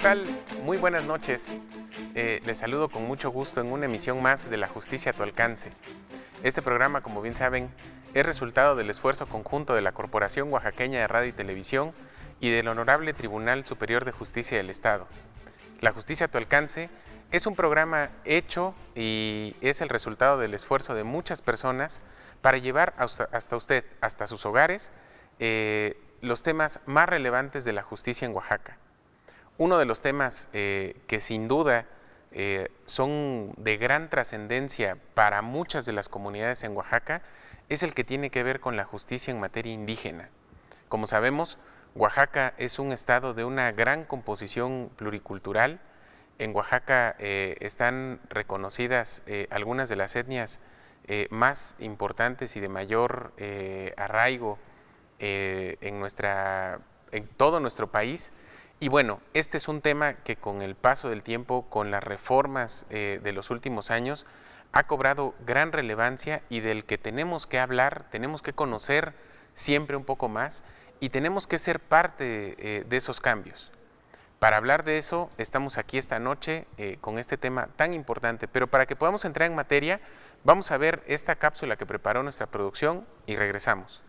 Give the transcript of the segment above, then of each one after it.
tal? Muy buenas noches. Les saludo con mucho gusto en una emisión más de La Justicia a tu alcance. Este programa, como bien saben, es resultado del esfuerzo conjunto de la Corporación Oaxaqueña de Radio y Televisión y del Honorable Tribunal Superior de Justicia del Estado. La Justicia a tu alcance es un programa hecho y es el resultado del esfuerzo de muchas personas para llevar hasta usted, hasta sus hogares, los temas más relevantes de la justicia en Oaxaca. Uno de los temas que sin duda son de gran trascendencia para muchas de las comunidades en Oaxaca es el que tiene que ver con la justicia en materia indígena. Como sabemos, Oaxaca es un estado de una gran composición pluricultural. En Oaxaca están reconocidas algunas de las etnias más importantes y de mayor arraigo en todo nuestro país. Y bueno, este es un tema que con el paso del tiempo, con las reformas de los últimos años, ha cobrado gran relevancia y del que tenemos que hablar, tenemos que conocer siempre un poco más y tenemos que ser parte de esos cambios. Para hablar de eso, estamos aquí esta noche con este tema tan importante, pero para que podamos entrar en materia, vamos a ver esta cápsula que preparó nuestra producción y regresamos.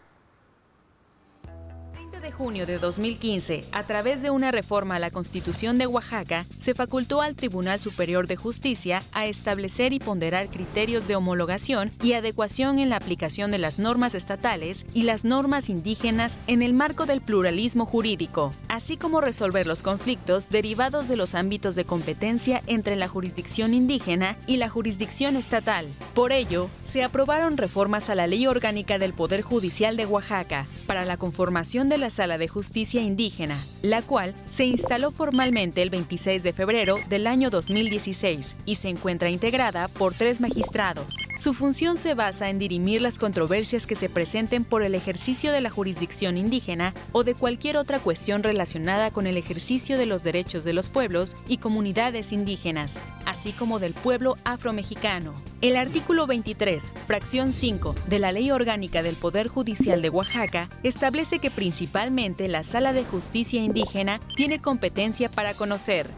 De junio de 2015, a través de una reforma a la Constitución de Oaxaca, se facultó al Tribunal Superior de Justicia a establecer y ponderar criterios de homologación y adecuación en la aplicación de las normas estatales y las normas indígenas en el marco del pluralismo jurídico, así como resolver los conflictos derivados de los ámbitos de competencia entre la jurisdicción indígena y la jurisdicción estatal. Por ello, se aprobaron reformas a la Ley Orgánica del Poder Judicial de Oaxaca para la conformación de la Sala de Justicia Indígena, la cual se instaló formalmente el 26 de febrero del año 2016 y se encuentra integrada por 3 magistrados. Su función se basa en dirimir las controversias que se presenten por el ejercicio de la jurisdicción indígena o de cualquier otra cuestión relacionada con el ejercicio de los derechos de los pueblos y comunidades indígenas, así como del pueblo afromexicano. El artículo 23, fracción 5 de la Ley Orgánica del Poder Judicial de Oaxaca establece que principalmente la Sala de Justicia Indígena tiene competencia para conocer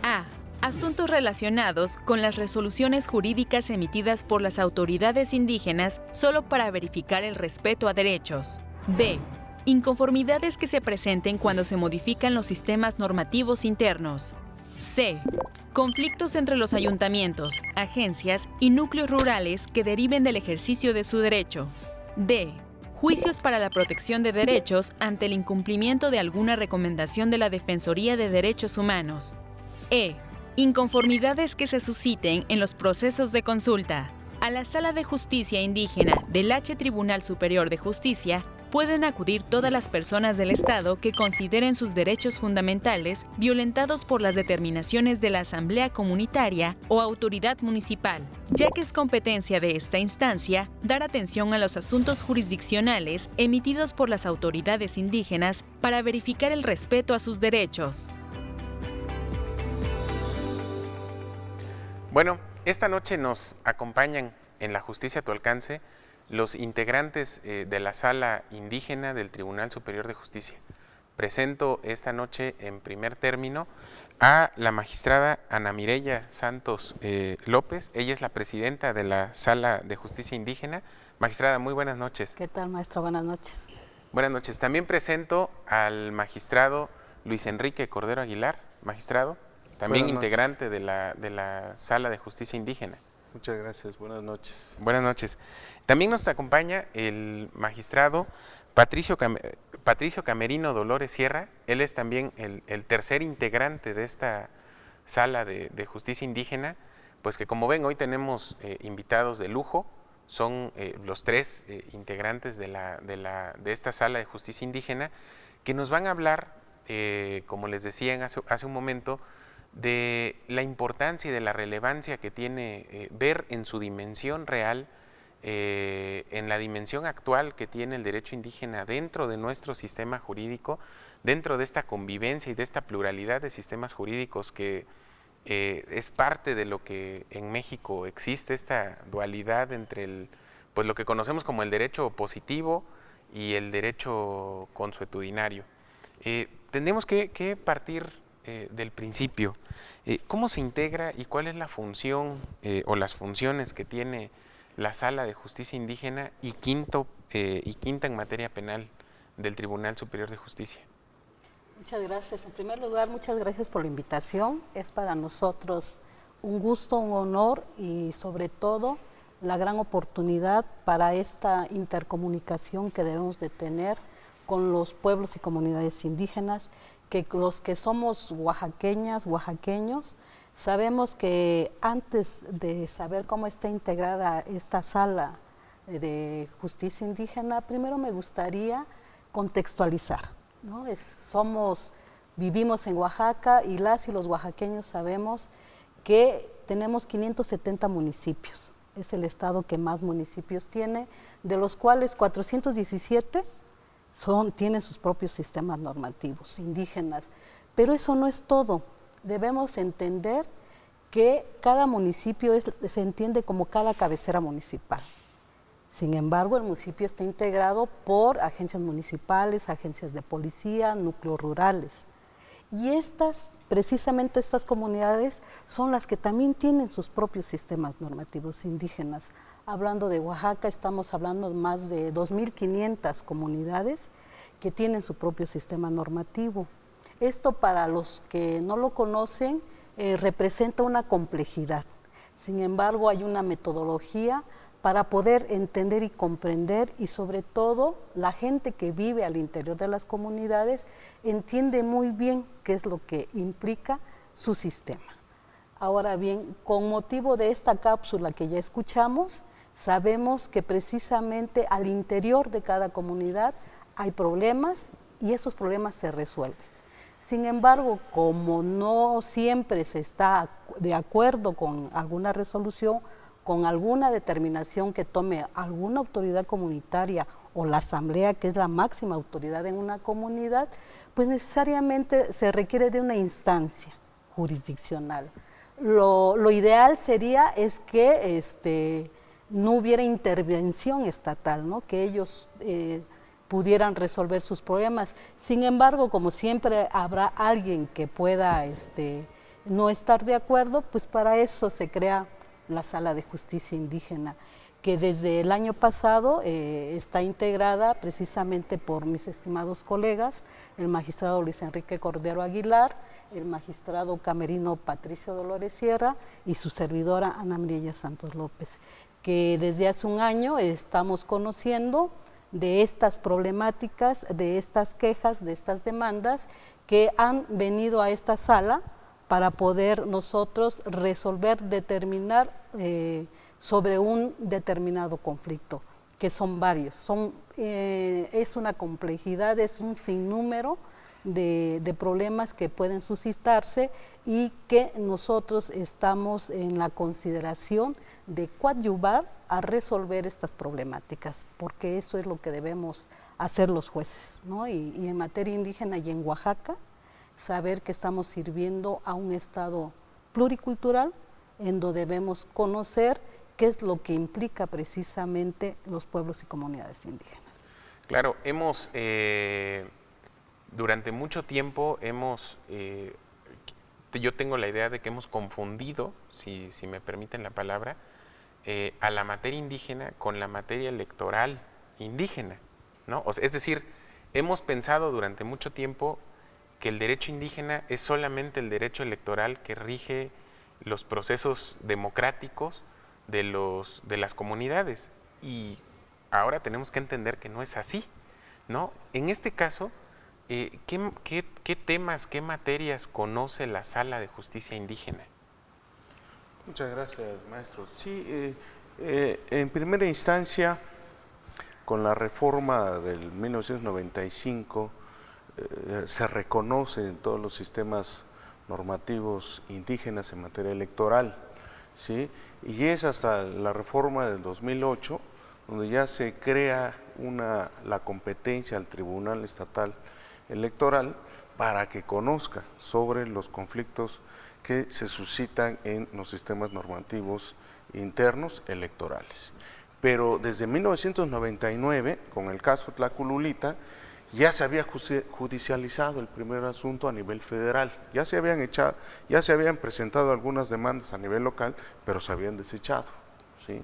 a. Asuntos relacionados con las resoluciones jurídicas emitidas por las autoridades indígenas solo para verificar el respeto a derechos. B. Inconformidades que se presenten cuando se modifican los sistemas normativos internos. C. Conflictos entre los ayuntamientos, agencias y núcleos rurales que deriven del ejercicio de su derecho. D. Juicios para la protección de derechos ante el incumplimiento de alguna recomendación de la Defensoría de Derechos Humanos. E. Inconformidades que se susciten en los procesos de consulta. A la Sala de Justicia Indígena del H. Tribunal Superior de Justicia pueden acudir todas las personas del Estado que consideren sus derechos fundamentales violentados por las determinaciones de la Asamblea Comunitaria o Autoridad Municipal, ya que es competencia de esta instancia dar atención a los asuntos jurisdiccionales emitidos por las autoridades indígenas para verificar el respeto a sus derechos. Bueno, esta noche nos acompañan en La Justicia a tu alcance los integrantes de la Sala Indígena del Tribunal Superior de Justicia. Presento esta noche en primer término a la magistrada Ana Mireya Santos López. Ella es la presidenta de la Sala de Justicia Indígena. Magistrada, muy buenas noches. ¿Qué tal, maestro? Buenas noches. Buenas noches. También presento al magistrado Luis Enrique Cordero Aguilar, magistrado, también integrante de la Sala de Justicia Indígena. Muchas gracias, buenas noches. Buenas noches. También nos acompaña el magistrado Patricio Camerino Dolores Sierra. Él es también el tercer integrante de esta Sala de Justicia Indígena, pues que como ven hoy tenemos invitados de lujo. Son los 3 integrantes de esta Sala de Justicia Indígena que nos van a hablar, como les decía hace un momento, de la importancia y de la relevancia que tiene ver en su dimensión real, en la dimensión actual que tiene el derecho indígena dentro de nuestro sistema jurídico, dentro de esta convivencia y de esta pluralidad de sistemas jurídicos que es parte de lo que en México existe, esta dualidad entre pues lo que conocemos como el derecho positivo y el derecho consuetudinario. Tendríamos que partir del principio. ¿Cómo se integra y cuál es la función o las funciones que tiene la Sala de Justicia Indígena y quinta en materia penal del Tribunal Superior de Justicia? Muchas gracias. En primer lugar, muchas gracias por la invitación. Es para nosotros un gusto, un honor y sobre todo la gran oportunidad para esta intercomunicación que debemos de tener con los pueblos y comunidades indígenas, que los que somos oaxaqueñas, oaxaqueños, sabemos que antes de saber cómo está integrada esta sala de justicia indígena, primero me gustaría contextualizar, ¿no? Vivimos en Oaxaca y las y los oaxaqueños sabemos que tenemos 570 municipios. Es el estado que más municipios tiene, de los cuales 417 tienen sus propios sistemas normativos indígenas. Pero eso no es todo. Debemos entender que cada municipio se entiende como cada cabecera municipal. Sin embargo, el municipio está integrado por agencias municipales, agencias de policía, núcleos rurales. Y precisamente estas comunidades son las que también tienen sus propios sistemas normativos indígenas. Hablando de Oaxaca, estamos hablando de más de 2.500 comunidades que tienen su propio sistema normativo. Esto, para los que no lo conocen, representa una complejidad. Sin embargo, hay una metodología para poder entender y comprender, y sobre todo la gente que vive al interior de las comunidades entiende muy bien qué es lo que implica su sistema. Ahora bien, con motivo de esta cápsula que ya escuchamos, sabemos que precisamente al interior de cada comunidad hay problemas y esos problemas se resuelven. Sin embargo, como no siempre se está de acuerdo con alguna resolución, con alguna determinación que tome alguna autoridad comunitaria o la asamblea, que es la máxima autoridad en una comunidad, pues necesariamente se requiere de una instancia jurisdiccional. Lo ideal sería que no hubiera intervención estatal, ¿no? Que ellos pudieran resolver sus problemas. Sin embargo, como siempre habrá alguien que pueda no estar de acuerdo, pues para eso se crea la Sala de Justicia Indígena, que desde el año pasado está integrada precisamente por mis estimados colegas, el magistrado Luis Enrique Cordero Aguilar, el magistrado camerino Patricio Dolores Sierra y su servidora Ana María Santos López, que desde hace un año estamos conociendo de estas problemáticas, de estas quejas, de estas demandas que han venido a esta sala para poder nosotros resolver, determinar sobre un determinado conflicto, que son varios. Es una complejidad, es un sinnúmero de problemas que pueden suscitarse y que nosotros estamos en la consideración de coadyuvar a resolver estas problemáticas, porque eso es lo que debemos hacer los jueces, ¿no? Y en materia indígena y en Oaxaca, saber que estamos sirviendo a un Estado pluricultural en donde debemos conocer qué es lo que implica precisamente los pueblos y comunidades indígenas. Claro, durante mucho tiempo yo tengo la idea de que hemos confundido, si me permiten la palabra, a la materia indígena con la materia electoral indígena, ¿no? Es decir, hemos pensado durante mucho tiempo que el derecho indígena es solamente el derecho electoral que rige los procesos democráticos de las comunidades, y ahora tenemos que entender que no es así, ¿no? En este caso, ¿qué temas, qué materias conoce la Sala de Justicia Indígena? Muchas gracias, maestro. Sí, en primera instancia, con la reforma del 1995, se reconocen todos los sistemas normativos indígenas en materia electoral, ¿sí? Y es hasta la reforma del 2008 donde ya se crea la competencia al Tribunal Estatal Electoral para que conozca sobre los conflictos que se suscitan en los sistemas normativos internos electorales. Pero desde 1999, con el caso Tlacululita, ya se había judicializado el primer asunto a nivel federal, ya se habían presentado algunas demandas a nivel local, pero se habían desechado, ¿sí?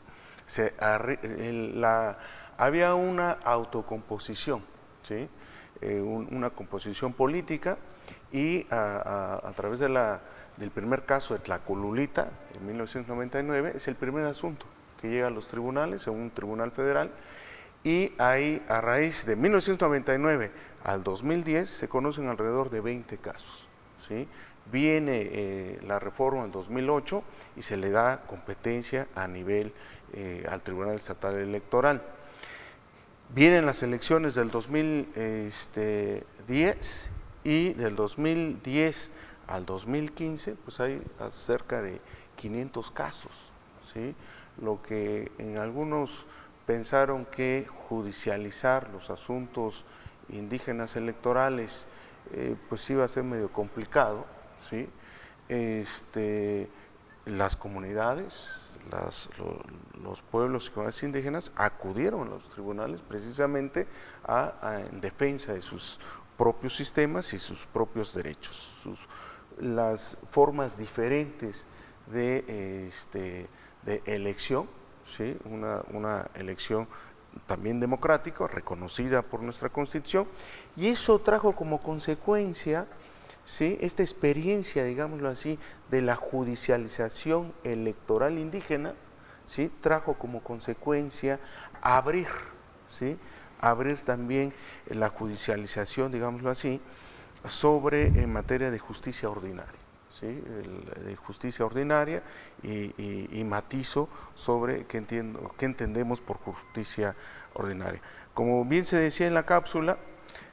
Había una autocomposición, ¿sí? Una composición política, y a través del primer caso de Tlacolulita en 1999 es el primer asunto que llega a los tribunales, en un tribunal federal. Y ahí, a raíz de 1999 al 2010, se conocen alrededor de 20 casos, ¿sí? Viene la reforma en 2008 y se le da competencia a nivel al Tribunal Estatal Electoral. Vienen las elecciones del 2010, y del 2010 al 2015, pues hay cerca de 500 casos, ¿sí? Lo que en algunos pensaron que judicializar los asuntos indígenas electorales pues iba a ser medio complicado, ¿sí? Las comunidades, los pueblos y comunidades indígenas acudieron a los tribunales precisamente en defensa de sus propios sistemas y sus propios derechos, las formas diferentes de elección, ¿sí? Una elección también democrática, reconocida por nuestra Constitución, y eso trajo como consecuencia, ¿sí?, esta experiencia, digámoslo así, de la judicialización electoral indígena, ¿sí?, trajo como consecuencia abrir, ¿sí?, abrir también la judicialización, digámoslo así, en materia de justicia ordinaria, ¿sí?, de justicia ordinaria, y matizo sobre qué entendemos por justicia ordinaria. Como bien se decía en la cápsula,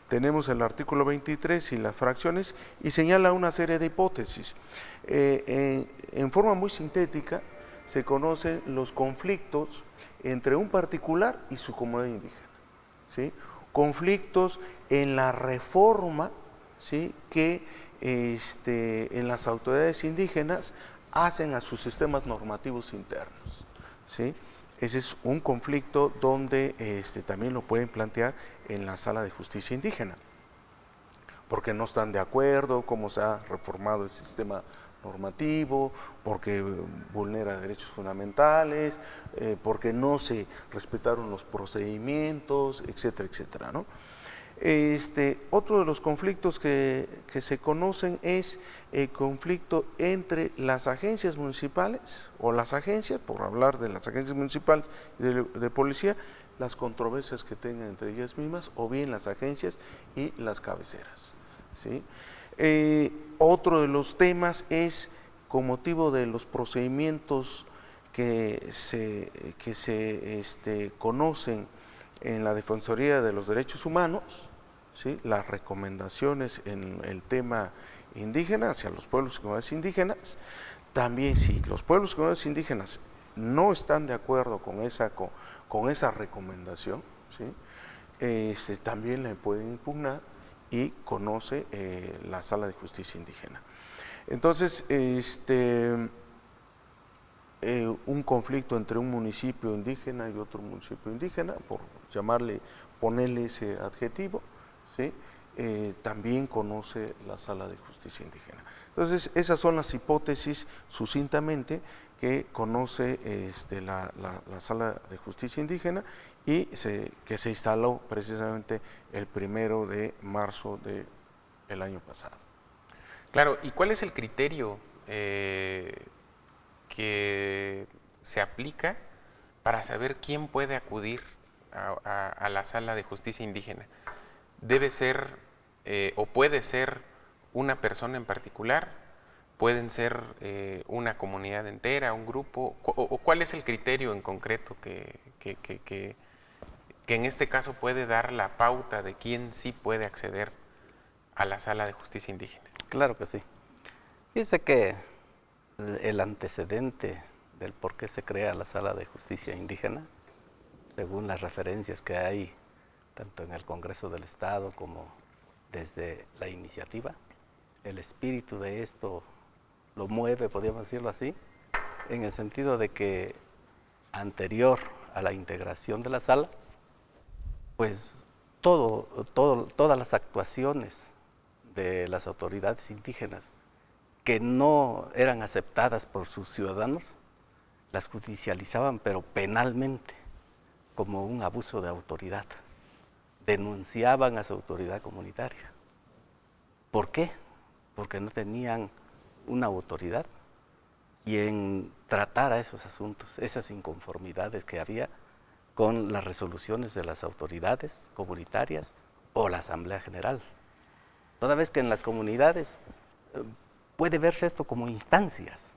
tenemos el artículo 23 y las fracciones, y señala una serie de hipótesis. En forma muy sintética se conocen los conflictos entre un particular y su comunidad indígena, ¿sí? Conflictos en la reforma, ¿sí?, que en las autoridades indígenas hacen a sus sistemas normativos internos, ¿sí? Ese es un conflicto donde también lo pueden plantear en la Sala de Justicia Indígena, porque no están de acuerdo cómo se ha reformado el sistema normativo, porque vulnera derechos fundamentales, porque no se respetaron los procedimientos, etcétera, etcétera, ¿no? Otro de los conflictos que se conocen es el conflicto entre las agencias municipales, o las agencias, por hablar de las agencias municipales de policía, las controversias que tengan entre ellas mismas, o bien las agencias y las cabeceras, ¿sí? Otro de los temas es, con motivo de los procedimientos que se conocen en la Defensoría de los Derechos Humanos, ¿sí?, las recomendaciones en el tema indígena hacia los pueblos y comunidades indígenas. También, si los pueblos y comunidades indígenas no están de acuerdo con esa recomendación, ¿sí?, también la pueden impugnar, y conoce la Sala de Justicia Indígena. Entonces, un conflicto entre un municipio indígena y otro municipio indígena, por ponerle ese adjetivo, ¿sí?, también conoce la Sala de Justicia Indígena. Entonces, esas son las hipótesis, sucintamente, que conoce la Sala de Justicia Indígena, y que se instaló precisamente el 1 de marzo del año pasado. Claro, ¿y cuál es el criterio que se aplica para saber quién puede acudir a la Sala de Justicia Indígena? ¿Debe ser o puede ser una persona en particular? ¿Pueden ser una comunidad entera, un grupo? ¿O cuál es el criterio en concreto que en este caso puede dar la pauta de quién sí puede acceder a la Sala de Justicia Indígena? Claro que sí. Dice que el antecedente del por qué se crea la Sala de Justicia Indígena, según las referencias que hay tanto en el Congreso del Estado como desde la iniciativa, el espíritu de esto lo mueve, podríamos decirlo así, en el sentido de que anterior a la integración de la sala, pues todas las actuaciones de las autoridades indígenas que no eran aceptadas por sus ciudadanos, las judicializaban, pero penalmente, como un abuso de autoridad. Denunciaban a su autoridad comunitaria. ¿Por qué? Porque no tenían una autoridad quien tratara esos asuntos, esas inconformidades que había con las resoluciones de las autoridades comunitarias o la Asamblea General. Toda vez que en las comunidades puede verse esto como instancias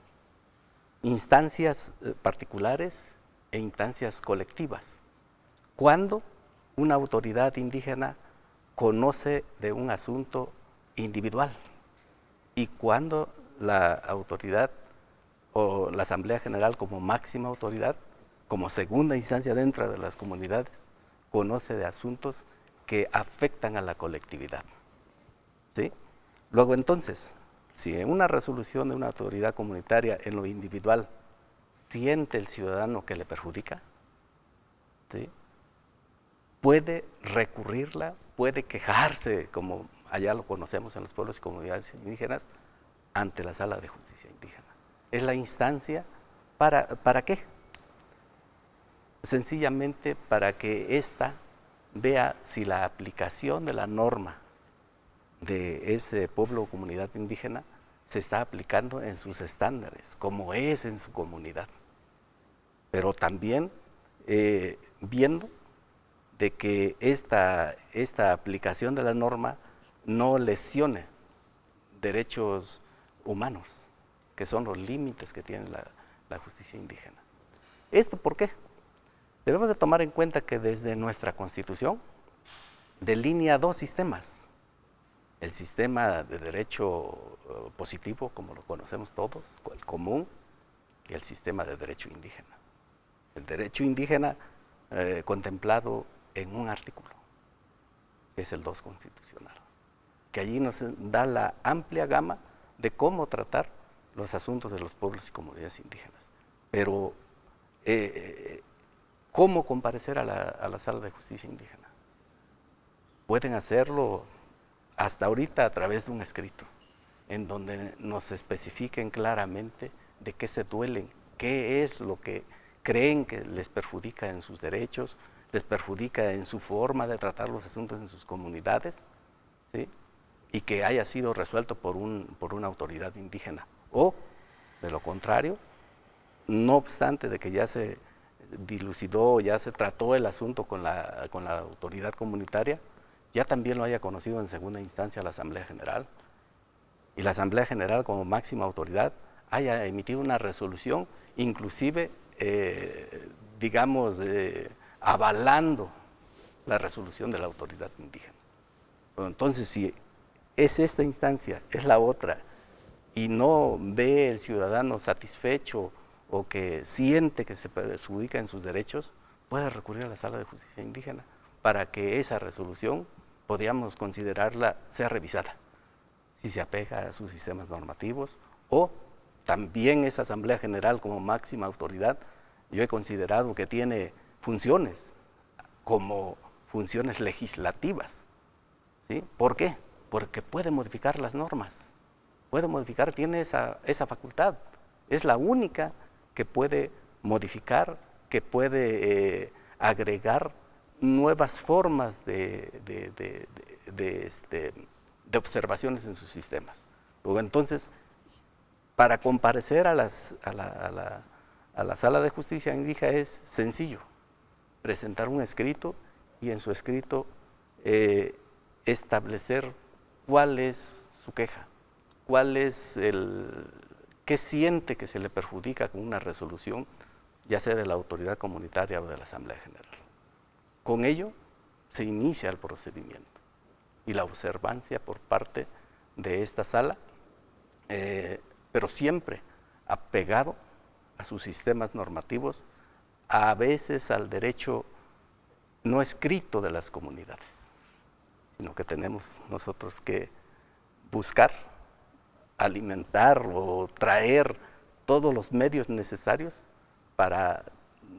particulares e instancias colectivas. Cuando una autoridad indígena conoce de un asunto individual y cuando la autoridad o la Asamblea General como máxima autoridad, como segunda instancia dentro de las comunidades, conoce de asuntos que afectan a la colectividad. ¿Sí? Luego entonces, si en una resolución de una autoridad comunitaria en lo individual siente el ciudadano que le perjudica, ¿sí?, puede recurrirla, puede quejarse, como allá lo conocemos en los pueblos y comunidades indígenas, ante la Sala de Justicia Indígena. Es la instancia ¿para qué? Sencillamente para que ésta vea si la aplicación de la norma de ese pueblo o comunidad indígena se está aplicando en sus estándares, como es en su comunidad. Pero también viendo de que esta aplicación de la norma no lesione derechos humanos, que son los límites que tiene la justicia indígena. ¿Esto por qué? Debemos de tomar en cuenta que desde nuestra Constitución delinea dos sistemas. El sistema de derecho positivo, como lo conocemos todos, el común, y el sistema de derecho indígena. El derecho indígena contemplado en un artículo, que es el 2 constitucional, que allí nos da la amplia gama de cómo tratar los asuntos de los pueblos y comunidades indígenas. Pero, ¿cómo comparecer a la Sala de Justicia Indígena? Pueden hacerlo hasta ahorita a través de un escrito, en donde nos especifiquen claramente de qué se duelen, qué es lo que creen que les perjudica en sus derechos, les perjudica en su forma de tratar los asuntos en sus comunidades, ¿sí?, y que haya sido resuelto por una autoridad indígena. O, de lo contrario, no obstante de que ya se dilucidó, ya se trató el asunto con la autoridad comunitaria, ya también lo haya conocido en segunda instancia la Asamblea General, y la Asamblea General como máxima autoridad haya emitido una resolución, inclusive, avalando la resolución de la autoridad indígena. Pero entonces, si es esta instancia, es la otra, y no ve el ciudadano satisfecho o que siente que se perjudica en sus derechos, puede recurrir a la Sala de Justicia Indígena para que esa resolución podamos considerarla sea revisada, si se apega a sus sistemas normativos, o también esa Asamblea General como máxima autoridad, yo he considerado que tiene funciones como funciones legislativas, ¿sí? ¿Por qué? Porque puede modificar las normas, puede modificar, tiene esa facultad, es la única que puede modificar, que puede agregar nuevas formas de observaciones en sus sistemas. Luego, entonces, para comparecer a la Sala de Justicia Indígena es sencillo, presentar un escrito y en su escrito establecer cuál es su queja, qué siente que se le perjudica con una resolución, ya sea de la autoridad comunitaria o de la Asamblea General. Con ello se inicia el procedimiento y la observancia por parte de esta sala, pero siempre apegado a sus sistemas normativos, a veces al derecho no escrito de las comunidades, sino que tenemos nosotros que buscar, alimentar o traer todos los medios necesarios para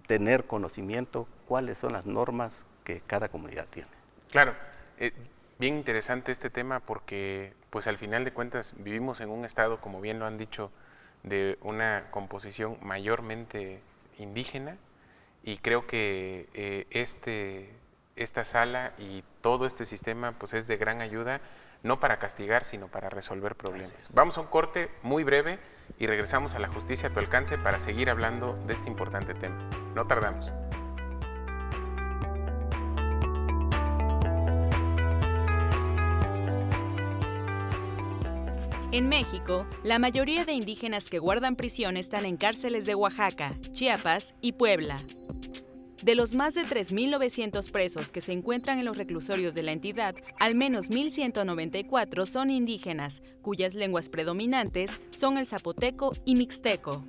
tener conocimiento cuáles son las normas que cada comunidad tiene. Claro, bien interesante este tema porque pues al final de cuentas vivimos en un estado, como bien lo han dicho, de una composición mayormente indígena, y creo que esta sala y todo este sistema pues es de gran ayuda, no para castigar, sino para resolver problemas. Gracias. Vamos a un corte muy breve y regresamos a La Justicia a tu Alcance para seguir hablando de este importante tema. No tardamos. En México, la mayoría de indígenas que guardan prisión están en cárceles de Oaxaca, Chiapas y Puebla. De los más de 3.900 presos que se encuentran en los reclusorios de la entidad, al menos 1.194 son indígenas, cuyas lenguas predominantes son el zapoteco y mixteco.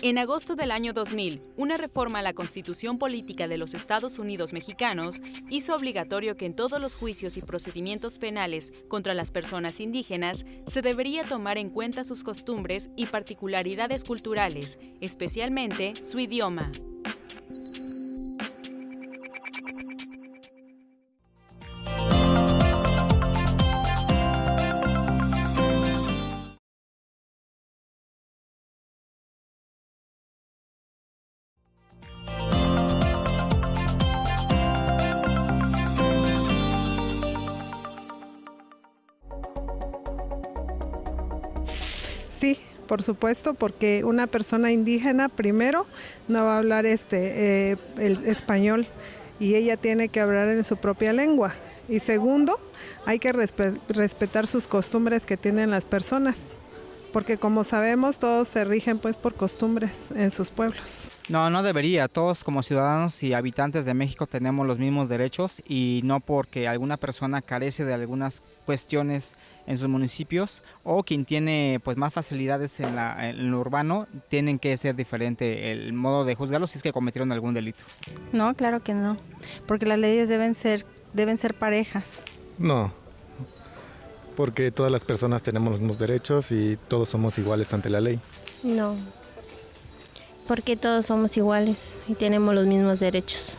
En agosto del año 2000, una reforma a la Constitución Política de los Estados Unidos Mexicanos hizo obligatorio que en todos los juicios y procedimientos penales contra las personas indígenas se debería tomar en cuenta sus costumbres y particularidades culturales, especialmente su idioma. Sí, por supuesto, porque una persona indígena primero no va a hablar el español y ella tiene que hablar en su propia lengua. Y segundo, hay que respetar sus costumbres que tienen las personas, porque como sabemos todos se rigen pues por costumbres en sus pueblos. No, no debería. Todos como ciudadanos y habitantes de México tenemos los mismos derechos, y no porque alguna persona carece de algunas cuestiones en sus municipios o quien tiene pues más facilidades en lo urbano, tienen que ser diferente el modo de juzgarlos si es que cometieron algún delito. No, claro que no, porque las leyes deben ser parejas. No, porque todas las personas tenemos los mismos derechos y todos somos iguales ante la ley. No, porque todos somos iguales y tenemos los mismos derechos.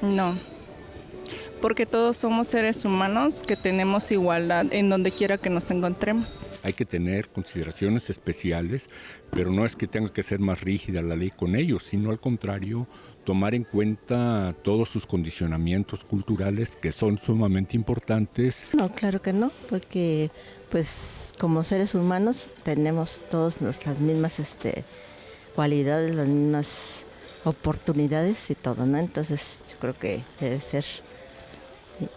No, porque todos somos seres humanos que tenemos igualdad en donde quiera que nos encontremos. Hay que tener consideraciones especiales, pero no es que tenga que ser más rígida la ley con ellos, sino al contrario, tomar en cuenta todos sus condicionamientos culturales que son sumamente importantes. No, claro que no, porque pues como seres humanos tenemos todos nuestras mismas cualidades, las mismas oportunidades y todo, ¿no? Entonces yo creo que debe ser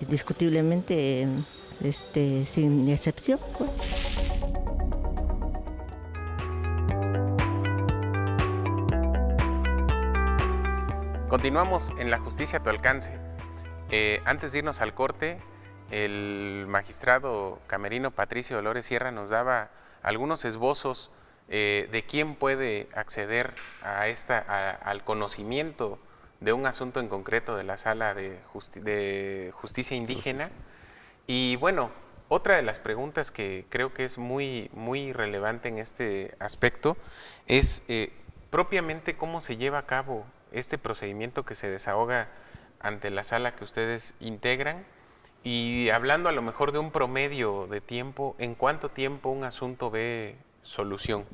indiscutiblemente sin excepción. Continuamos en La Justicia a tu Alcance. Antes de irnos al corte, el magistrado camerino Patricio Dolores Sierra nos daba algunos esbozos de quién puede acceder al conocimiento de un asunto en concreto de la Sala de Justicia Indígena. Y bueno, otra de las preguntas que creo que es muy, muy relevante en este aspecto es propiamente cómo se lleva a cabo este procedimiento que se desahoga ante la sala que ustedes integran, y hablando a lo mejor de un promedio de tiempo, ¿en cuánto tiempo un asunto ve solución?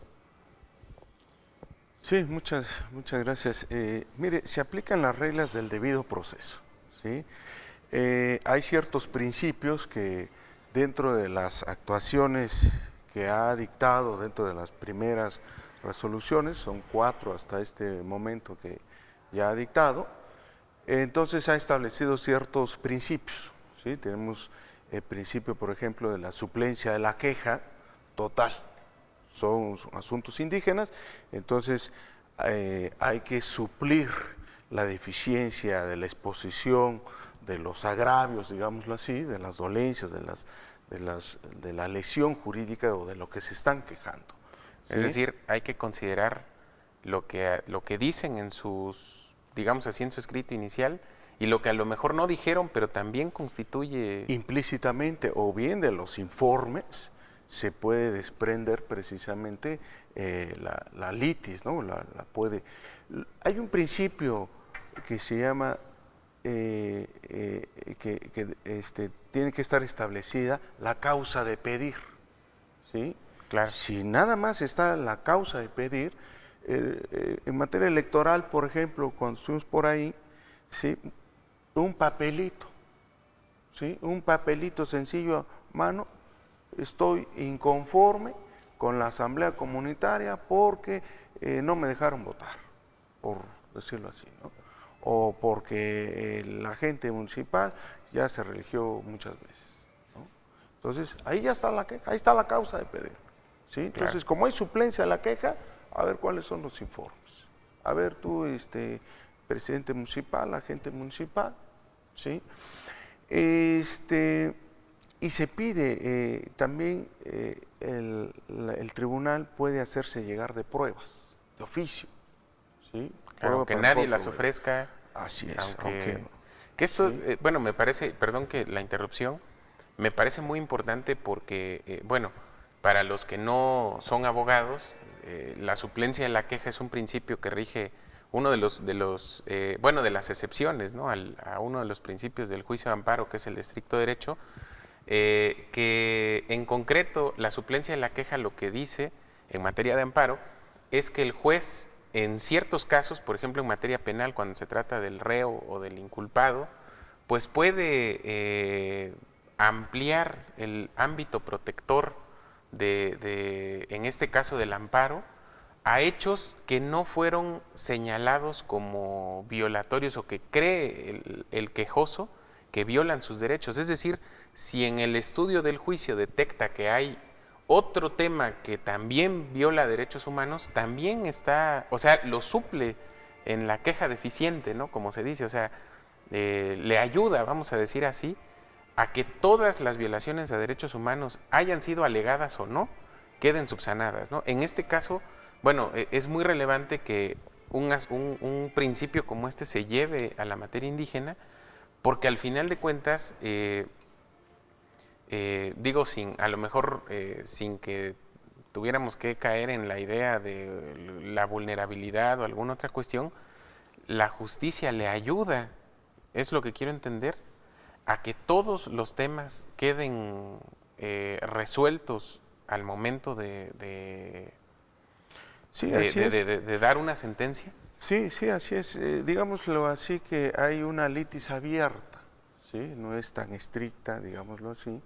Sí, muchas gracias. Mire, se aplican las reglas del debido proceso, ¿sí? Hay ciertos principios que dentro de las actuaciones que ha dictado, dentro de las primeras resoluciones, son 4 hasta este momento que ya ha dictado, entonces ha establecido ciertos principios, ¿sí? Tenemos el principio, por ejemplo, de la suplencia de la queja total. Son asuntos indígenas, entonces hay que suplir la deficiencia de la exposición, de los agravios, digámoslo así, de las dolencias, de la lesión jurídica o de lo que se están quejando, ¿sí? Es decir, hay que considerar lo que dicen en sus, digamos así, en su escrito inicial, y lo que a lo mejor no dijeron, pero también constituye implícitamente, o bien de los informes se puede desprender precisamente la litis, ¿no? Hay un principio que se llama tiene que estar establecida la causa de pedir, ¿sí? Claro. Si nada más está la causa de pedir, en materia electoral, por ejemplo, cuando estuvimos por ahí, ¿sí? Un papelito, ¿sí? Un papelito sencillo a mano, estoy inconforme con la asamblea comunitaria porque no me dejaron votar, por decirlo así, ¿no? O porque el agente municipal ya se religió muchas veces, ¿no? Entonces, ahí ya está la queja, ahí está la causa de pedir, ¿sí? Entonces, Claro. como hay suplencia de la queja, a ver cuáles son los informes. A ver tú, presidente municipal, agente municipal, ¿sí? Y se pide también, el tribunal puede hacerse llegar de pruebas, de oficio, ¿sí? Claro, aunque nadie las ofrezca. Así es, que esto, sí. bueno, me parece, perdón que la interrupción, me parece muy importante porque, bueno, para los que no son abogados, la suplencia de la queja es un principio que rige uno de de las excepciones, ¿no? A uno de los principios del juicio de amparo, que es el de estricto derecho, que en concreto la suplencia de la queja lo que dice en materia de amparo es que el juez, en ciertos casos, por ejemplo en materia penal, cuando se trata del reo o del inculpado, pues puede ampliar el ámbito protector en este caso del amparo, a hechos que no fueron señalados como violatorios o que cree el quejoso que violan sus derechos. Es decir, si en el estudio del juicio detecta que hay otro tema que también viola derechos humanos, también está, o sea, lo suple en la queja deficiente, ¿no? Como se dice, o sea, le ayuda, vamos a decir así, a que todas las violaciones a derechos humanos, hayan sido alegadas o no, queden subsanadas, ¿no? En este caso, bueno, es muy relevante que un principio como este se lleve a la materia indígena, porque al final de cuentas, digo, a lo mejor sin que tuviéramos que caer en la idea de la vulnerabilidad o alguna otra cuestión, la justicia le ayuda, es lo que quiero entender, a que todos los temas queden resueltos al momento de dar una sentencia. Sí, sí, así es. Digámoslo así, que hay una litis abierta, ¿sí? No es tan estricta, digámoslo así,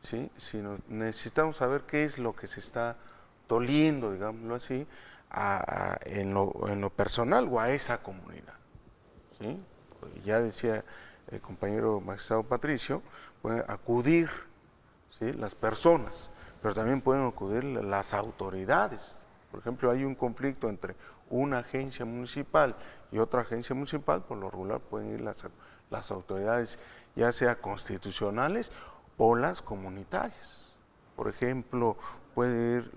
¿sí? Sino necesitamos saber qué es lo que se está doliendo, digámoslo así, en lo personal o a esa comunidad, ¿sí? Ya decía el compañero magistrado Patricio, pueden acudir, ¿sí? Las personas, pero también pueden acudir las autoridades. Por ejemplo, hay un conflicto entre una agencia municipal y otra agencia municipal, por lo regular pueden ir las autoridades, ya sea constitucionales o las comunitarias. Por ejemplo, pueden ir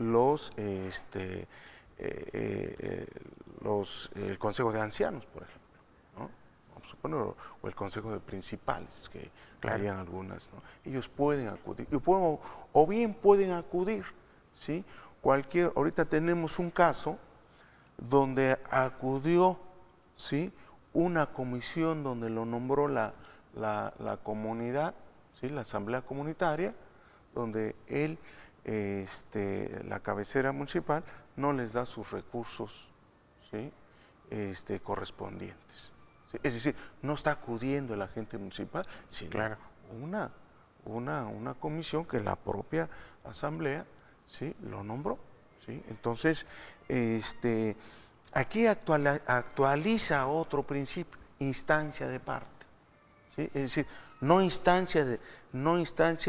el Consejo de Ancianos, por ejemplo, ¿no? Vamos a suponer, o el Consejo de Principales, que harían algunas, ¿no? Ellos pueden acudir, o bien pueden acudir, ¿sí? Ahorita tenemos un caso donde acudió, ¿sí? Una comisión donde lo nombró la comunidad, ¿sí? La asamblea comunitaria, donde él, la cabecera municipal, no les da sus recursos, ¿sí? Correspondientes, ¿sí? Es decir, no está acudiendo el agente municipal, sino una comisión que la propia asamblea, ¿sí? Lo nombró, ¿sí? Entonces, aquí actualiza otro principio, instancia de parte, ¿sí? Es decir, no instancia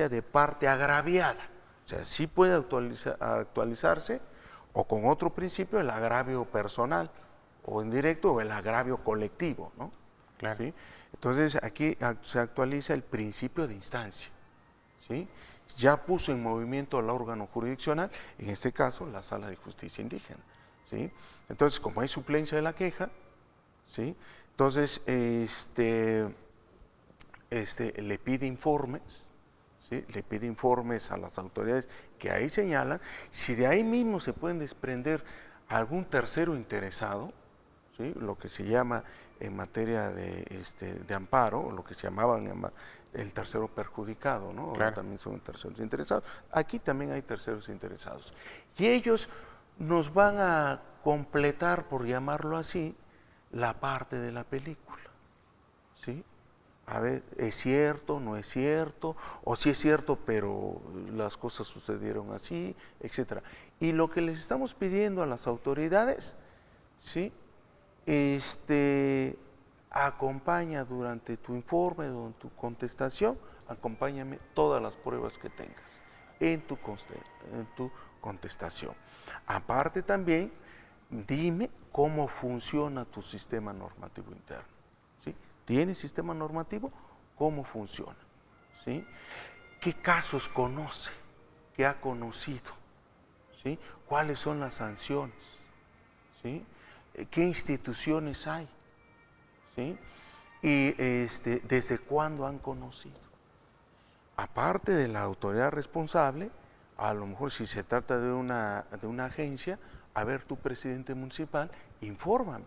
de parte agraviada. O sea, sí puede actualizarse, o con otro principio, el agravio personal, o indirecto, o el agravio colectivo, ¿no? Claro. ¿Sí? Entonces, aquí se actualiza el principio de instancia, ¿sí? Ya puso en movimiento el órgano jurisdiccional, en este caso la Sala de Justicia Indígena, ¿sí? Entonces, como hay suplencia de la queja, ¿sí? Entonces le pide informes, ¿sí? Le pide informes a las autoridades que ahí señalan, si de ahí mismo se pueden desprender algún tercero interesado, ¿sí? Lo que se llama en materia de amparo, lo que se llamaban el tercero perjudicado, ¿no? Ahora también son terceros interesados. Aquí también hay terceros interesados. Y ellos nos van a completar, por llamarlo así, la parte de la película, ¿sí? A ver, ¿es cierto, no es cierto? O sí es cierto, pero las cosas sucedieron así, etcétera. Y lo que les estamos pidiendo a las autoridades, ¿sí? Acompaña durante tu informe, durante tu contestación, acompáñame todas las pruebas que tengas en tu contestación. Aparte también, dime cómo funciona tu sistema normativo interno, ¿sí? ¿Tienes sistema normativo? ¿Cómo funciona? ¿Sí? ¿Qué casos conoce? ¿Qué ha conocido? ¿Sí? ¿Cuáles son las sanciones? ¿Sí? ¿Qué instituciones hay? ¿Sí? Y ¿desde cuándo han conocido? Aparte de la autoridad responsable, a lo mejor si se trata de una agencia, a ver, tu presidente municipal, infórmame,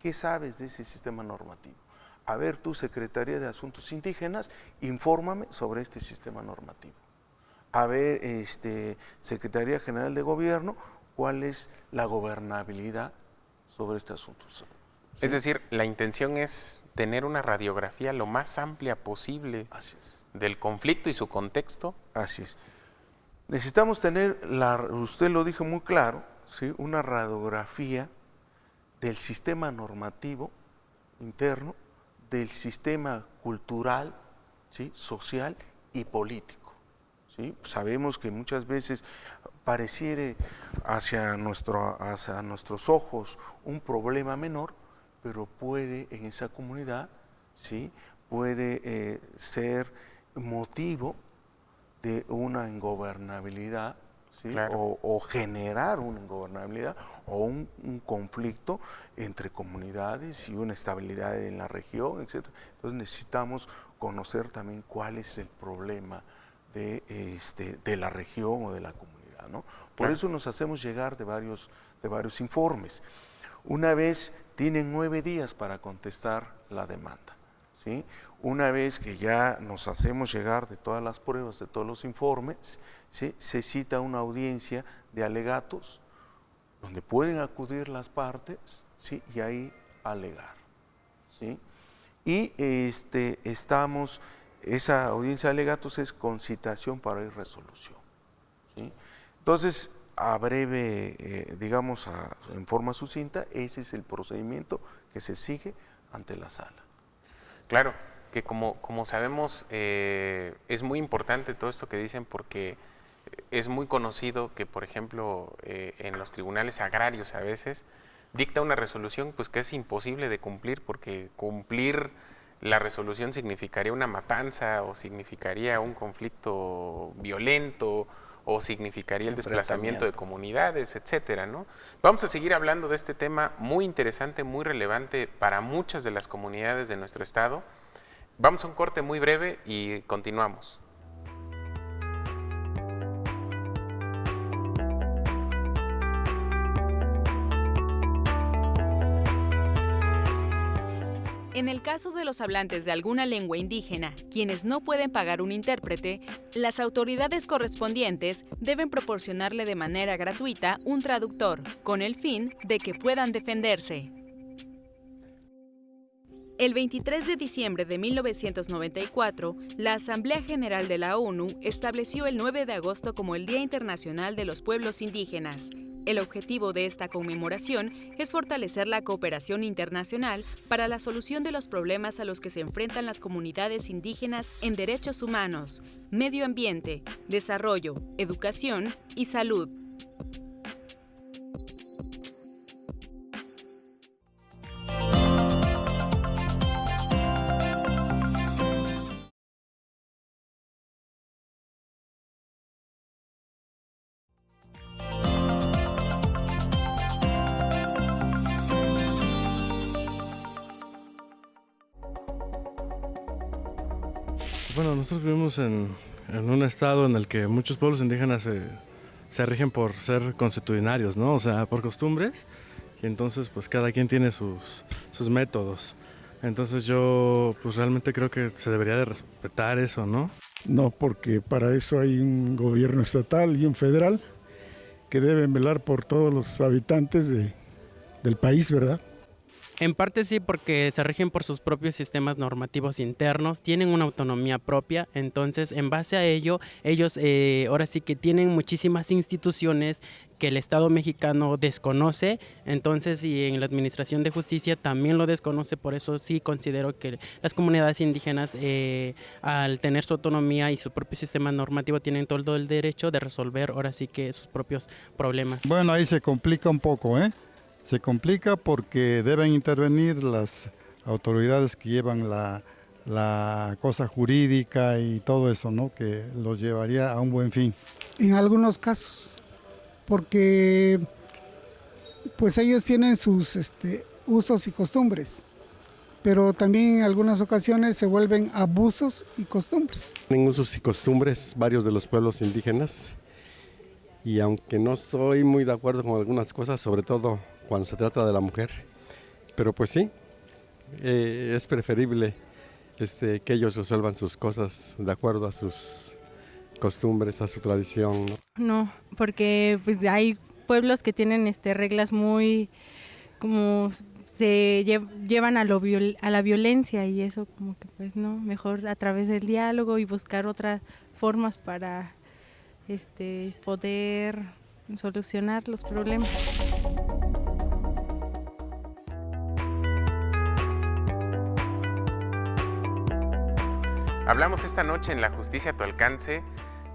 ¿qué sabes de ese sistema normativo? A ver, tu Secretaría de Asuntos Indígenas, infórmame sobre este sistema normativo. A ver, Secretaría General de Gobierno, ¿cuál es la gobernabilidad sobre este asunto? ¿Sí? Es decir, la intención es tener una radiografía lo más amplia posible del conflicto y su contexto. Así es. Necesitamos tener, usted lo dijo muy claro, ¿sí? Una radiografía del sistema normativo interno, del sistema cultural, ¿sí? Social y político, ¿sí? Sabemos que muchas veces pareciera hacia nuestros ojos un problema menor, pero puede en esa comunidad, ¿sí? Puede ser motivo de una ingobernabilidad, ¿sí? O generar una ingobernabilidad o un conflicto entre comunidades y una estabilidad en la región, etc. Entonces necesitamos conocer también cuál es el problema de la región o de la comunidad, ¿no? Por eso nos hacemos llegar de varios informes. Una vez tienen 9 días para contestar la demanda, ¿sí? Una vez que ya nos hacemos llegar de todas las pruebas, de todos los informes, ¿sí? Se cita una audiencia de alegatos donde pueden acudir las partes, ¿sí? Y ahí alegar, ¿sí? Y esa audiencia de alegatos es con citación para ir resolución, ¿sí? Entonces, a breve, digamos, en forma sucinta, ese es el procedimiento que se sigue ante la sala. Claro, que como sabemos, es muy importante todo esto que dicen porque es muy conocido que, por ejemplo, en los tribunales agrarios a veces dicta una resolución pues que es imposible de cumplir porque cumplir la resolución significaría una matanza o significaría un conflicto violento o significaría el desplazamiento de comunidades, etcétera, ¿no? Vamos a seguir hablando de este tema muy interesante, muy relevante para muchas de las comunidades de nuestro estado. Vamos a un corte muy breve y continuamos. En el caso de los hablantes de alguna lengua indígena, quienes no pueden pagar un intérprete, las autoridades correspondientes deben proporcionarle de manera gratuita un traductor, con el fin de que puedan defenderse. El 23 de diciembre de 1994, la Asamblea General de la ONU estableció el 9 de agosto como el Día Internacional de los Pueblos Indígenas. El objetivo de esta conmemoración es fortalecer la cooperación internacional para la solución de los problemas a los que se enfrentan las comunidades indígenas en derechos humanos, medio ambiente, desarrollo, educación y salud. Bueno, nosotros vivimos en un estado en el que muchos pueblos indígenas se rigen por ser consuetudinarios, ¿no? O sea, por costumbres, y entonces pues cada quien tiene sus métodos. Entonces yo pues realmente creo que se debería de respetar eso, ¿no? No, porque para eso hay un gobierno estatal y un federal que deben velar por todos los habitantes del país, ¿verdad? En parte sí, porque se rigen por sus propios sistemas normativos internos, tienen una autonomía propia, entonces en base a ello, ellos ahora sí que tienen muchísimas instituciones que el Estado mexicano desconoce, entonces y en la Administración de Justicia también lo desconoce, por eso sí considero que las comunidades indígenas al tener su autonomía y su propio sistema normativo tienen todo el derecho de resolver ahora sí que sus propios problemas. Bueno, ahí se complica un poco, Se complica porque deben intervenir las autoridades que llevan la cosa jurídica y todo eso, ¿no? Que los llevaría a un buen fin. En algunos casos, porque pues ellos tienen sus usos y costumbres, pero también en algunas ocasiones se vuelven abusos y costumbres. Tienen usos y costumbres varios de los pueblos indígenas, y aunque no estoy muy de acuerdo con algunas cosas, sobre todo cuando se trata de la mujer, pero pues sí, es preferible que ellos resuelvan sus cosas de acuerdo a sus costumbres, a su tradición, ¿no? No, porque pues hay pueblos que tienen reglas muy, como se llevan a la violencia, y eso como que pues no, mejor a través del diálogo y buscar otras formas para poder solucionar los problemas. Hablamos esta noche en La Justicia a tu Alcance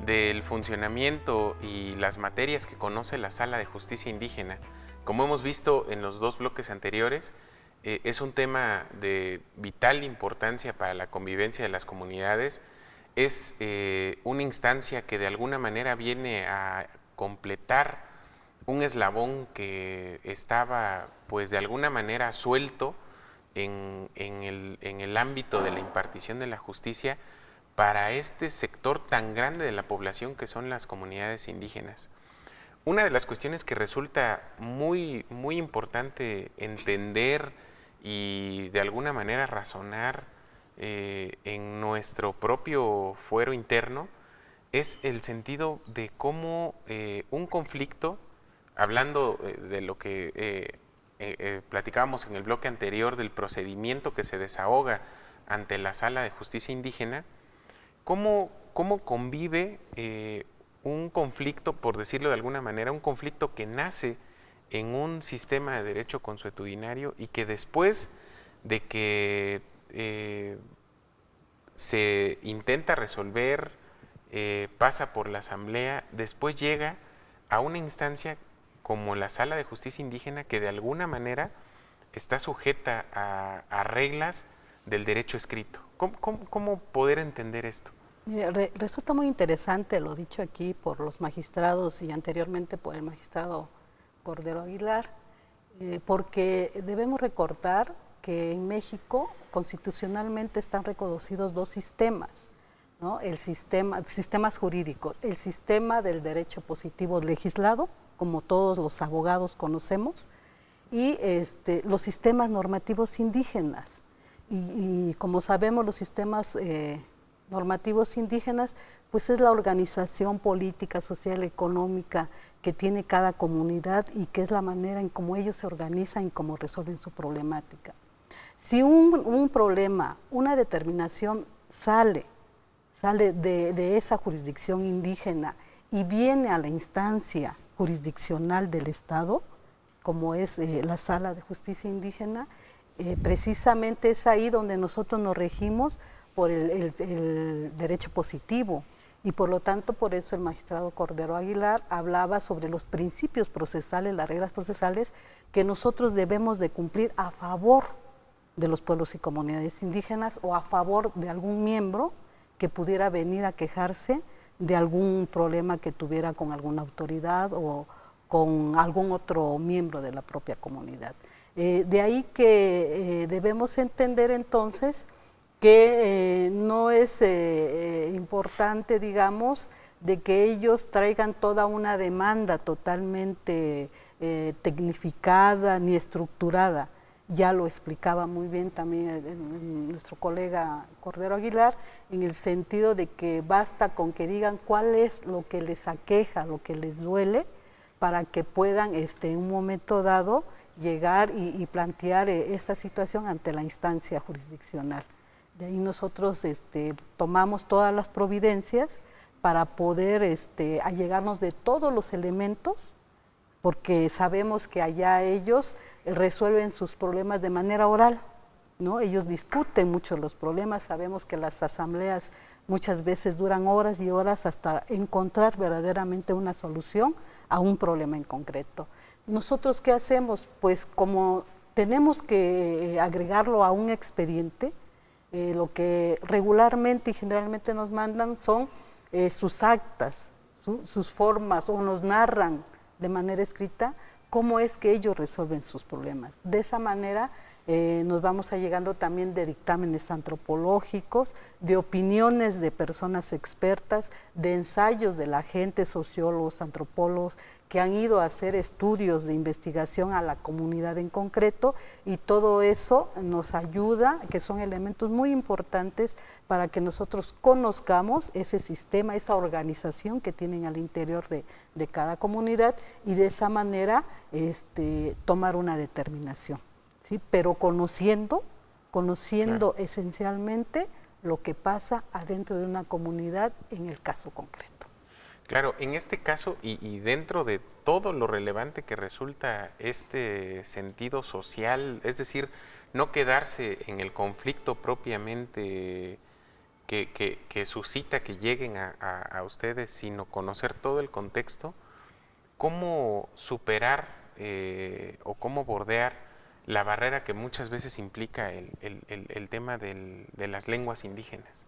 del funcionamiento y las materias que conoce la Sala de Justicia Indígena. Como hemos visto en los dos bloques anteriores, es un tema de vital importancia para la convivencia de las comunidades. Es una instancia que de alguna manera viene a completar un eslabón que estaba pues de alguna manera suelto en el ámbito de la impartición de la justicia para este sector tan grande de la población que son las comunidades indígenas. Una de las cuestiones que resulta muy, muy importante entender y de alguna manera razonar en nuestro propio fuero interno es el sentido de cómo un conflicto, hablando de lo que platicábamos en el bloque anterior del procedimiento que se desahoga ante la Sala de Justicia Indígena, cómo convive un conflicto, por decirlo de alguna manera, un conflicto que nace en un sistema de derecho consuetudinario y que después de que se intenta resolver, pasa por la asamblea, después llega a una instancia como la Sala de Justicia Indígena que de alguna manera está sujeta a reglas del derecho escrito. ¿Cómo poder entender esto? Mira, resulta muy interesante lo dicho aquí por los magistrados y anteriormente por el magistrado Cordero Aguilar, porque debemos recordar que en México constitucionalmente están reconocidos dos sistemas, ¿no? Sistemas jurídicos, el sistema del derecho positivo legislado, como todos los abogados conocemos, y los sistemas normativos indígenas. Y como sabemos, los sistemas normativos indígenas, pues es la organización política, social, económica que tiene cada comunidad y que es la manera en cómo ellos se organizan y cómo resuelven su problemática. Si un problema, una determinación sale de esa jurisdicción indígena y viene a la instancia jurisdiccional del Estado, como es la Sala de Justicia Indígena, precisamente es ahí donde nosotros nos regimos por el derecho positivo, y por lo tanto por eso el magistrado Cordero Aguilar hablaba sobre los principios procesales, las reglas procesales que nosotros debemos de cumplir a favor de los pueblos y comunidades indígenas o a favor de algún miembro que pudiera venir a quejarse de algún problema que tuviera con alguna autoridad o con algún otro miembro de la propia comunidad. De ahí que debemos entender entonces que no es importante, digamos, de que ellos traigan toda una demanda totalmente tecnificada ni estructurada. Ya lo explicaba muy bien también nuestro colega Cordero Aguilar, en el sentido de que basta con que digan cuál es lo que les aqueja, lo que les duele, para que puedan en un momento dado llegar y plantear esta situación ante la instancia jurisdiccional. De ahí nosotros tomamos todas las providencias para poder allegarnos de todos los elementos, porque sabemos que allá ellos resuelven sus problemas de manera oral, ¿no? Ellos discuten mucho los problemas, sabemos que las asambleas muchas veces duran horas y horas hasta encontrar verdaderamente una solución a un problema en concreto. ¿Nosotros qué hacemos? Pues como tenemos que agregarlo a un expediente, lo que regularmente y generalmente nos mandan son sus actas, sus formas, o nos narran de manera escrita cómo es que ellos resuelven sus problemas. De esa manera nos vamos allegando también de dictámenes antropológicos, de opiniones de personas expertas, de ensayos de la gente, sociólogos, antropólogos, que han ido a hacer estudios de investigación a la comunidad en concreto, y todo eso nos ayuda, que son elementos muy importantes para que nosotros conozcamos ese sistema, esa organización que tienen al interior de cada comunidad, y de esa manera tomar una determinación, ¿sí? Pero conociendo claro, esencialmente lo que pasa adentro de una comunidad en el caso concreto. Claro, en este caso y dentro de todo lo relevante que resulta este sentido social, es decir, no quedarse en el conflicto propiamente que suscita que lleguen a ustedes, sino conocer todo el contexto, cómo superar o cómo bordear la barrera que muchas veces implica el tema de las lenguas indígenas.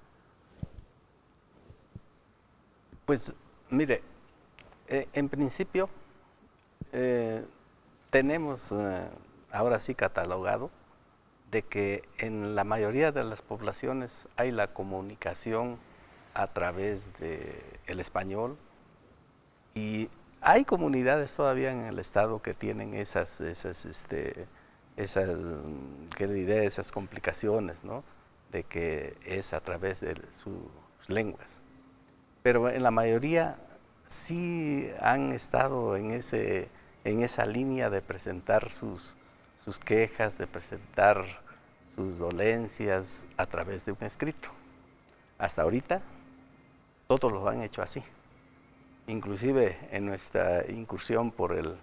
Pues mire, en principio tenemos ahora sí catalogado de que en la mayoría de las poblaciones hay la comunicación a través del español, y hay comunidades todavía en el estado que tienen esas complicaciones, ¿no? De que es a través de sus lenguas. Pero en la mayoría sí han estado en esa línea de presentar sus quejas, de presentar sus dolencias a través de un escrito. Hasta ahorita todos lo han hecho así. Inclusive en nuestra incursión por el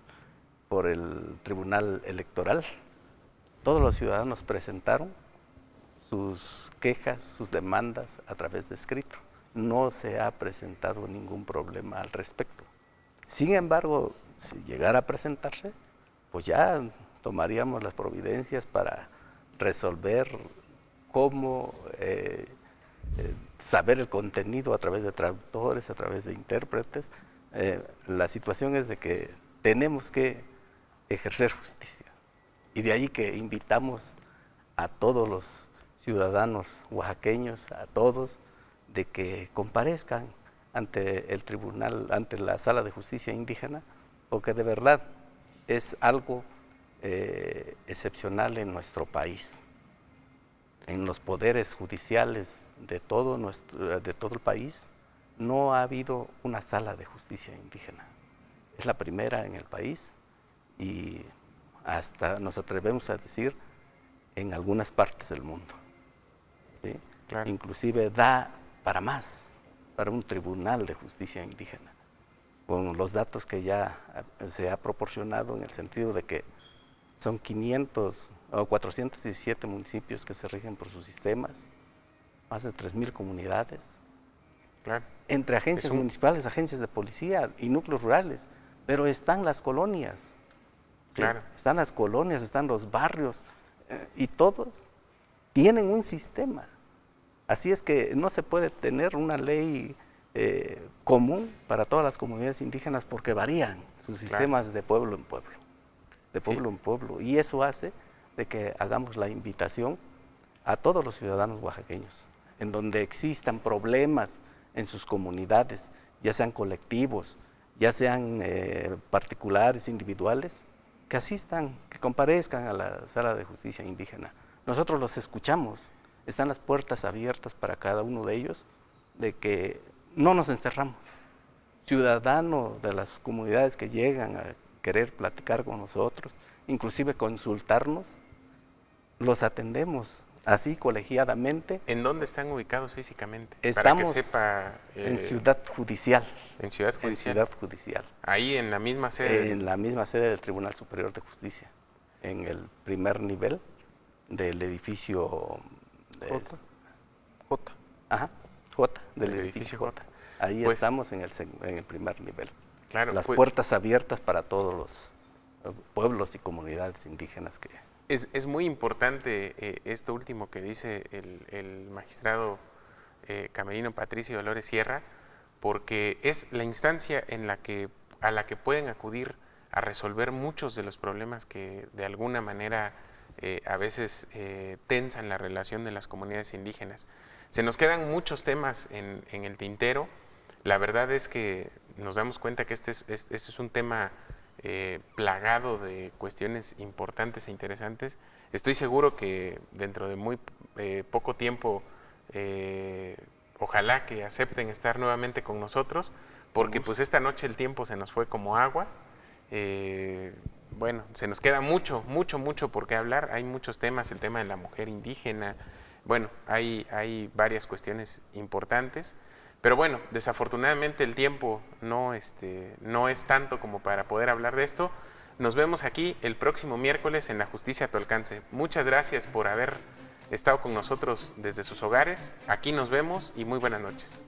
Tribunal Electoral, todos los ciudadanos presentaron sus quejas, sus demandas a través de escrito. No se ha presentado ningún problema al respecto. Sin embargo, si llegara a presentarse, pues ya tomaríamos las providencias para resolver cómo saber el contenido a través de traductores, a través de intérpretes. La situación es de que tenemos que ejercer justicia, y de ahí que invitamos a todos los ciudadanos oaxaqueños, a todos, de que comparezcan ante el tribunal, ante la Sala de Justicia Indígena, porque de verdad es algo excepcional en nuestro país. En los poderes judiciales de todo el país no ha habido una Sala de Justicia Indígena. Es la primera en el país, y hasta nos atrevemos a decir en algunas partes del mundo, ¿sí? Claro. Inclusive da para más, para un tribunal de justicia indígena, con los datos que ya se ha proporcionado, en el sentido de que son 417 municipios que se rigen por sus sistemas, más de 3,000 comunidades, claro, entre agencias municipales, agencias de policía y núcleos rurales, pero están las colonias, claro, ¿sí? Están las colonias, están los barrios, y todos tienen un sistema. Así es que no se puede tener una ley común para todas las comunidades indígenas, porque varían sus sistemas, claro, de pueblo en pueblo, de pueblo en pueblo, y eso hace de que hagamos la invitación a todos los ciudadanos oaxaqueños, en donde existan problemas en sus comunidades, ya sean colectivos, ya sean particulares, individuales, que asistan, que comparezcan a la Sala de Justicia Indígena. Nosotros los escuchamos, están las puertas abiertas para cada uno de ellos, de que no nos encerramos. Ciudadanos de las comunidades que llegan a querer platicar con nosotros, inclusive consultarnos, los atendemos así colegiadamente. ¿En dónde están ubicados físicamente? Estamos para que sepa, en Ciudad Judicial. En Ciudad Judicial. En Ciudad Judicial. Ahí en la misma sede. En la misma sede del Tribunal Superior de Justicia, en el primer nivel del edificio J. Ajá, J, del edificio J. Ahí Pues, estamos en el primer nivel. Claro, las pues, puertas abiertas para todos los pueblos y comunidades indígenas que... Es muy importante esto último que dice el magistrado camerino Patricio Dolores Sierra, porque es la instancia a la que pueden acudir a resolver muchos de los problemas que de alguna manera a veces tensan la relación de las comunidades indígenas. Se nos quedan muchos temas en el tintero. La verdad es que nos damos cuenta que este es un tema plagado de cuestiones importantes e interesantes. Estoy seguro que dentro de muy poco tiempo, ojalá que acepten estar nuevamente con nosotros, porque pues esta noche el tiempo se nos fue como agua. Bueno, se nos queda mucho por qué hablar. Hay muchos temas, el tema de la mujer indígena. Bueno, hay varias cuestiones importantes. Pero bueno, desafortunadamente el tiempo no es tanto como para poder hablar de esto. Nos vemos aquí el próximo miércoles en La Justicia a tu Alcance. Muchas gracias por haber estado con nosotros desde sus hogares. Aquí nos vemos y muy buenas noches.